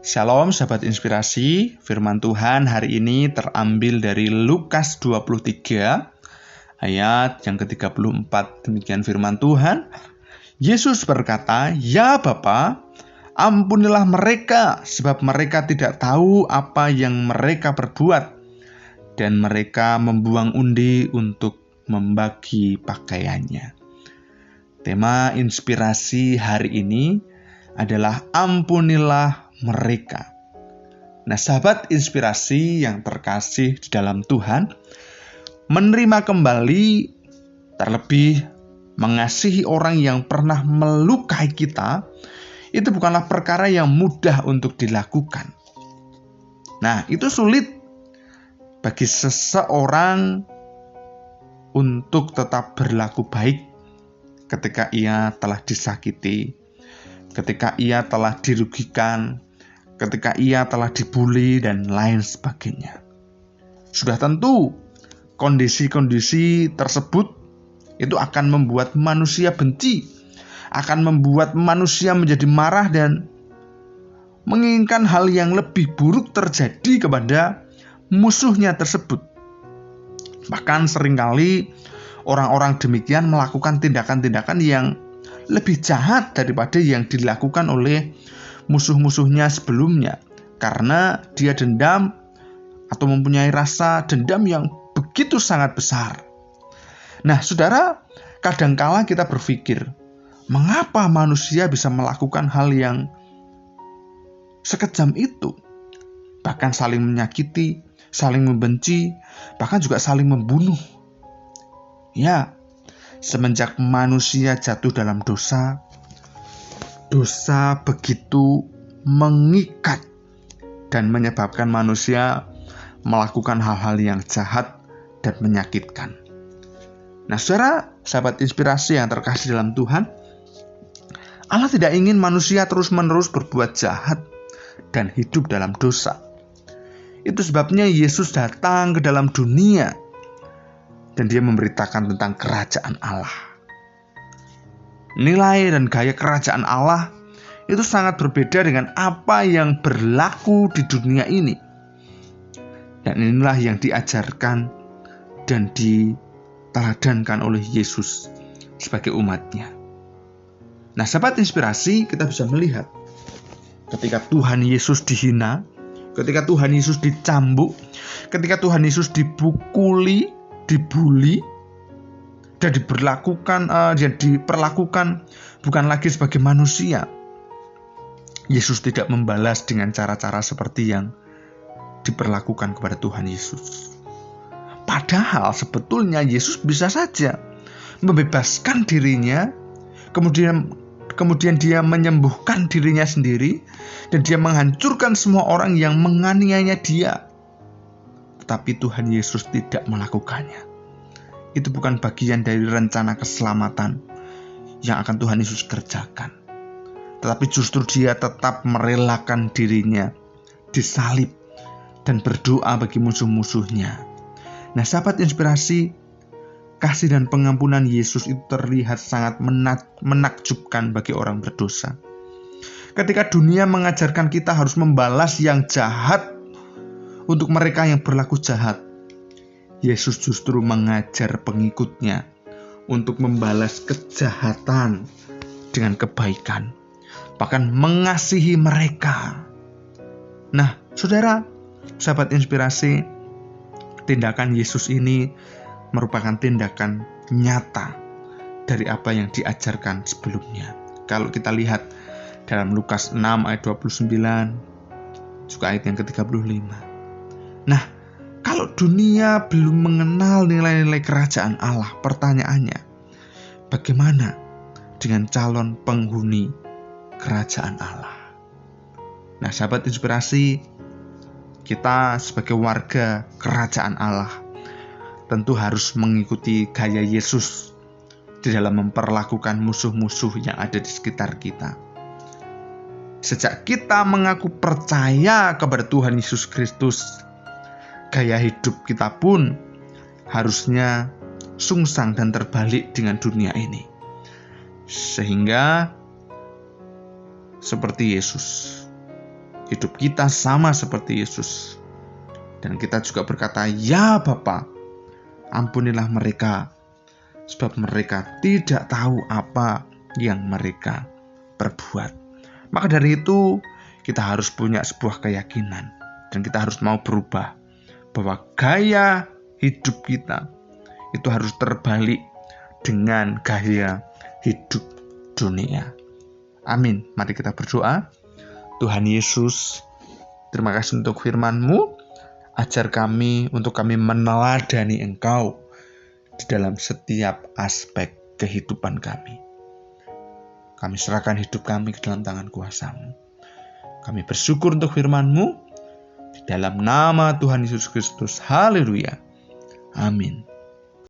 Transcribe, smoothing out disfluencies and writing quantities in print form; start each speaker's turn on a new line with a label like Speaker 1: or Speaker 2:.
Speaker 1: Shalom sahabat inspirasi, firman Tuhan hari ini terambil dari Lukas 23 ayat yang ke-34. Demikian firman Tuhan. Yesus berkata, "Ya Bapa, ampunilah mereka, sebab mereka tidak tahu apa yang mereka perbuat." Dan mereka membuang undi untuk membagi pakaiannya. Tema inspirasi hari ini adalah ampunilah mereka. Nah, sahabat inspirasi yang terkasih di dalam Tuhan, menerima kembali, terlebih mengasihi orang yang pernah melukai kita, itu bukanlah perkara yang mudah untuk dilakukan. Nah, itu sulit bagi seseorang untuk tetap berlaku baik ketika ia telah disakiti, ketika ia telah dirugikan, ketika ia telah dibuli, dan lain sebagainya. Sudah tentu, kondisi-kondisi tersebut itu akan membuat manusia benci, akan membuat manusia menjadi marah dan menginginkan hal yang lebih buruk terjadi kepada musuhnya tersebut. Bahkan seringkali orang-orang demikian melakukan tindakan-tindakan yang lebih jahat daripada yang dilakukan oleh musuh-musuhnya sebelumnya, karena dia dendam atau mempunyai rasa dendam yang begitu sangat besar. Nah, saudara, kadangkala kita berpikir, mengapa manusia bisa melakukan hal yang sekejam itu? Bahkan saling menyakiti, saling membenci, bahkan juga saling membunuh. Ya, semenjak manusia jatuh dalam dosa, dosa begitu mengikat dan menyebabkan manusia melakukan hal-hal yang jahat dan menyakitkan. Nah, sahabat inspirasi yang terkasih dalam Tuhan, Allah tidak ingin manusia terus-menerus berbuat jahat dan hidup dalam dosa. Itu sebabnya Yesus datang ke dalam dunia dan dia memberitakan tentang kerajaan Allah. Nilai dan gaya kerajaan Allah itu sangat berbeda dengan apa yang berlaku di dunia ini. Dan inilah yang diajarkan dan diteladankan oleh Yesus sebagai umatnya. Nah, sahabat inspirasi, kita bisa melihat ketika Tuhan Yesus dihina, ketika Tuhan Yesus dicambuk, ketika Tuhan Yesus dipukuli, dibuli, dan diperlakukan bukan lagi sebagai manusia. Yesus tidak membalas dengan cara-cara seperti yang diperlakukan kepada Tuhan Yesus. Padahal sebetulnya Yesus bisa saja membebaskan dirinya, kemudian dia menyembuhkan dirinya sendiri, dan dia menghancurkan semua orang yang menganiaya dia. Tetapi Tuhan Yesus tidak melakukannya. Itu bukan bagian dari rencana keselamatan yang akan Tuhan Yesus kerjakan. Tetapi justru dia tetap merelakan dirinya disalib dan berdoa bagi musuh-musuhnya. Nah, sahabat inspirasi, kasih dan pengampunan Yesus itu terlihat sangat menakjubkan bagi orang berdosa. Ketika dunia mengajarkan kita harus membalas yang jahat untuk mereka yang berlaku jahat, Yesus justru mengajar pengikutnya untuk membalas kejahatan dengan kebaikan, bahkan mengasihi mereka. Nah, saudara, sahabat inspirasi, tindakan Yesus ini merupakan tindakan nyata dari apa yang diajarkan sebelumnya. Kalau kita lihat dalam Lukas 6 ayat 29, juga ayat yang ke-35. Nah, kalau dunia belum mengenal nilai-nilai kerajaan Allah, pertanyaannya, bagaimana dengan calon penghuni kerajaan Allah? Nah, sahabat inspirasi, kita sebagai warga kerajaan Allah tentu harus mengikuti gaya Yesus di dalam memperlakukan musuh-musuh yang ada di sekitar kita. Sejak kita mengaku percaya kepada Tuhan Yesus Kristus, gaya hidup kita pun harusnya sungsang dan terbalik dengan dunia ini. Sehingga seperti Yesus, hidup kita sama seperti Yesus. Dan kita juga berkata, ya Bapa, ampunilah mereka, sebab mereka tidak tahu apa yang mereka perbuat. Maka dari itu, kita harus punya sebuah keyakinan, dan kita harus mau berubah, bahwa gaya hidup kita itu harus terbalik dengan gaya hidup dunia. Amin. Mari kita berdoa. Tuhan Yesus, terima kasih untuk firman-Mu. Ajar kami untuk kami meneladani Engkau di dalam setiap aspek kehidupan kami. Kami serahkan hidup kami ke dalam tangan kuasa-Mu. Kami bersyukur untuk firman-Mu. Di dalam nama Tuhan Yesus Kristus. Haleluya. Amin.